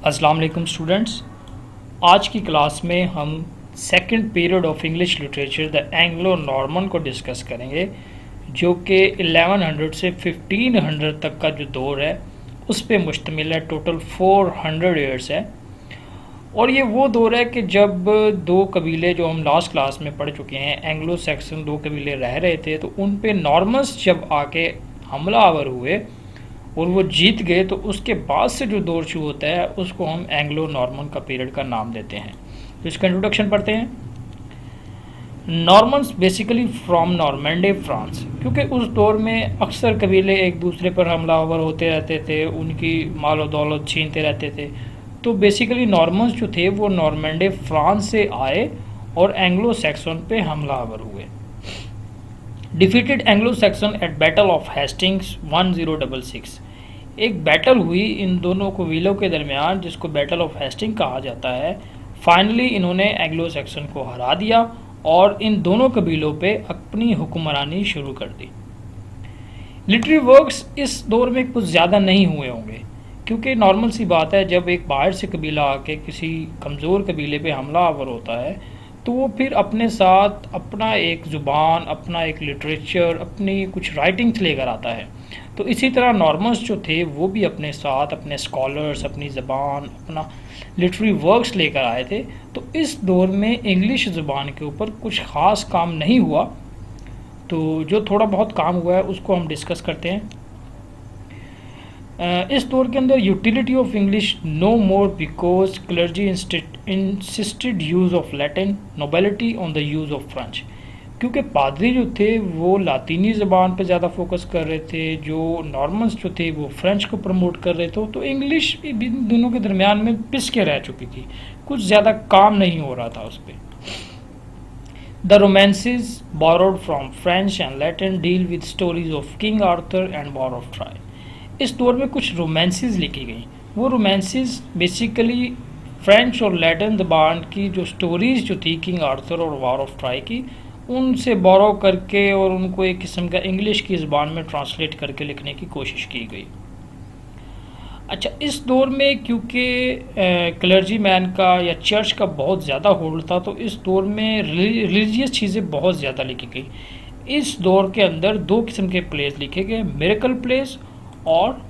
अस्सलाम वालेकुम स्टूडेंट्स। आज की क्लास में हम second period of English literature the Anglo Norman को डिस्कस करेंगे, जो कि 1100 से 1500 तक का जो दौर है उस पे मुश्तमिल है। टोटल 400 ईयर्स है और ये वो दौर है कि जब दो कबीले, जो हम लास्ट क्लास में पढ़ चुके हैं, एंग्लो सैक्सन दो कबीले रह रहे थे, तो उन पे नॉर्मन्स जब आके हमला आवर हुए और वो जीत गए, तो उसके बाद से जो दौर शुरू होता है उसको हम एंग्लो नॉर्मन का पीरियड का नाम देते हैं। तो इसका इंट्रोडक्शन पढ़ते हैं। Normans basically from Normandy France, क्योंकि उस दौर में अक्सर कबीले एक दूसरे पर हमलावर होते रहते थे, उनकी मालो दौलत छीनते रहते थे। तो बेसिकली नॉर्मन्स जो थे वो नॉर्मैंडी फ्रांस से आए और एंग्लो सैक्सन पे हमलावर हुए। Defeated Anglo Saxon at battle of Hastings 1066। एक बैटल हुई इन दोनों कबीलों के दरमियान, जिसको बैटल ऑफ हेस्टिंग कहा जाता है। फाइनली इन्होंने एंग्लो सैक्सन को हरा दिया और इन दोनों कबीलों पे अपनी हुक्मरानी शुरू कर दी। लिटरेरी वर्क्स इस दौर में कुछ ज़्यादा नहीं हुए होंगे, क्योंकि नॉर्मल सी बात है, जब एक बाहर से कबीला आके किसी कमज़ोर कबीले पे हमला आवर होता है तो वो फिर अपने साथ अपना एक ज़ुबान, अपना एक लिटरेचर, अपनी कुछ राइटिंग्स लेकर आता है। तो इसी तरह नॉर्मन्स जो थे वो भी अपने साथ अपने स्कॉलर्स, अपनी ज़बान, अपना लिटरेरी वर्क्स लेकर आए थे। तो इस दौर में इंग्लिश ज़ुबान के ऊपर कुछ ख़ास काम नहीं हुआ। तो जो थोड़ा बहुत काम हुआ है उसको हम डिस्कस करते हैं। इस दौर के अंदर utility of English no more because clergy insisted use of Latin, nobility on the use of French, क्योंकि पादरी जो थे वो लातीनी ज़बान पर ज़्यादा फोकस कर रहे थे, जो नॉर्मन्स जो थे वो फ्रेंच को प्रमोट कर रहे थे। तो इंग्लिश दोनों के दरमियान में पिस के रह चुकी थी, कुछ ज़्यादा काम नहीं हो रहा था उस पर। The romances borrowed from French and Latin deal with stories of king Arthur and war of try. इस दौर में कुछ रोमांसेस लिखी गई। वो रोमांसेस बेसिकली फ्रेंच और लैटिन ज़बान की जो स्टोरीज़ जो थी किंग आर्थर और वॉर ऑफ ट्राय की, उनसे बोरो करके और उनको एक किस्म का इंग्लिश की ज़बान में ट्रांसलेट करके लिखने की कोशिश की गई। अच्छा, इस दौर में क्योंकि क्लर्जी मैन का या चर्च का बहुत ज़्यादा होल्ड था, तो इस दौर में रिलीजियस चीज़ें बहुत ज़्यादा लिखी गई। इस दौर के अंदर दो किस्म के प्लेस लिखे गए, मिरेकल प्लेस और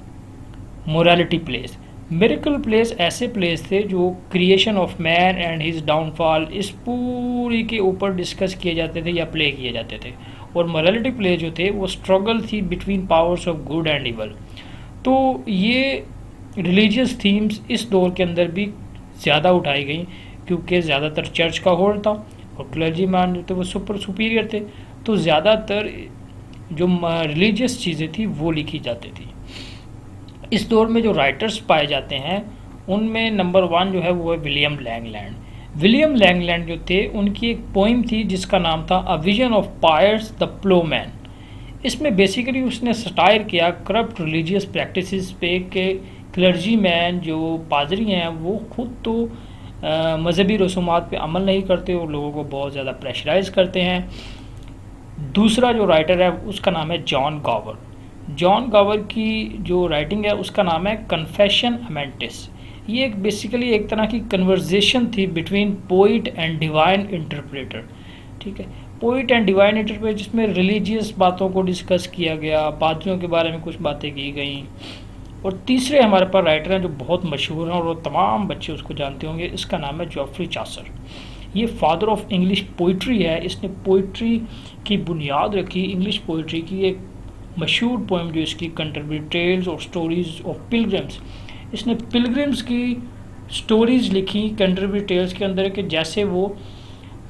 मोरालिटी प्लेस। मिरेकल प्लेस ऐसे प्लेस थे जो creation of man and his downfall, इस पूरी के ऊपर डिस्कस किए जाते थे या प्ले किए जाते थे। और मोरालिटी प्लेस जो थे वो स्ट्रगल थी between powers of good and evil. तो ये रिलीजियस थीम्स इस दौर के अंदर भी ज़्यादा उठाई गई, क्योंकि ज़्यादातर चर्च का होल्ड था और क्लर्जी मैन जो थे वो सुपीरियर थे। तो ज़्यादातर जो रिलीजियस चीज़ें थी वो लिखी जाती थी। इस दौर में जो राइटर्स पाए जाते हैं उनमें नंबर 1 जो है वो है विलियम लैंगलैंड। विलियम लैंगलैंड जो थे, उनकी एक पोइम थी जिसका नाम था a vision of pierce the Plowman. इसमें बेसिकली उसने सटायर किया करप्ट रिलीजियस प्रैक्टिसेस पे कि क्लर्जी मैन जो पादरी हैं वो खुद तो मजहबी रसूमात पे अमल नहीं करते और लोगों को बहुत ज़्यादा प्रेशराइज करते हैं। दूसरा जो राइटर है उसका नाम है जॉन गॉवर। जॉन गॉवर की जो राइटिंग है उसका नाम है कन्फेशन अमेंटिस। ये एक बेसिकली एक तरह की कन्वर्जेशन थी between poet and divine interpreter. ठीक है, पोइट एंड डिवाइन इंटरप्रेटर, जिसमें रिलीजियस बातों को डिस्कस किया गया, पादरियों के बारे में कुछ बातें की गई। और तीसरे हमारे पास राइटर हैं जो बहुत मशहूर हैं और तमाम बच्चे उसको जानते होंगे, इसका नाम है जॉफ्री चासर। ये फादर ऑफ इंग्लिश पोइट्री है। इसने पोइट्री की बुनियाद रखी। इंग्लिश पोइट्री की एक मशहूर पोएम जो इसकी कैंटरबरी टेल्स और स्टोरीज ऑफ पिलग्रिम्स, इसने पिलग्रिम्स की स्टोरीज़ लिखी कैंटरबरी टेल्स के अंदर, कि जैसे वो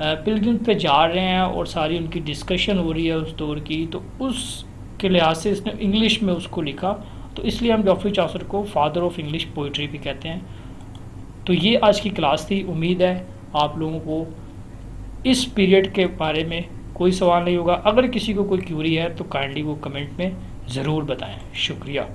पिलग्रिम पे जा रहे हैं और सारी उनकी डिस्कशन हो रही है उस दौर की। तो उसके लिहाज से इसने इंग्लिश में उसको लिखा, तो इसलिए हम जॉफ्री चासर को फादर ऑफ इंग्लिश पोइट्री भी कहते हैं। तो ये आज की क्लास थी। उम्मीद है आप लोगों को इस पीरियड के बारे में कोई सवाल नहीं होगा। अगर किसी को कोई क्यूरी है तो काइंडली वो कमेंट में ज़रूर बताएं। शुक्रिया।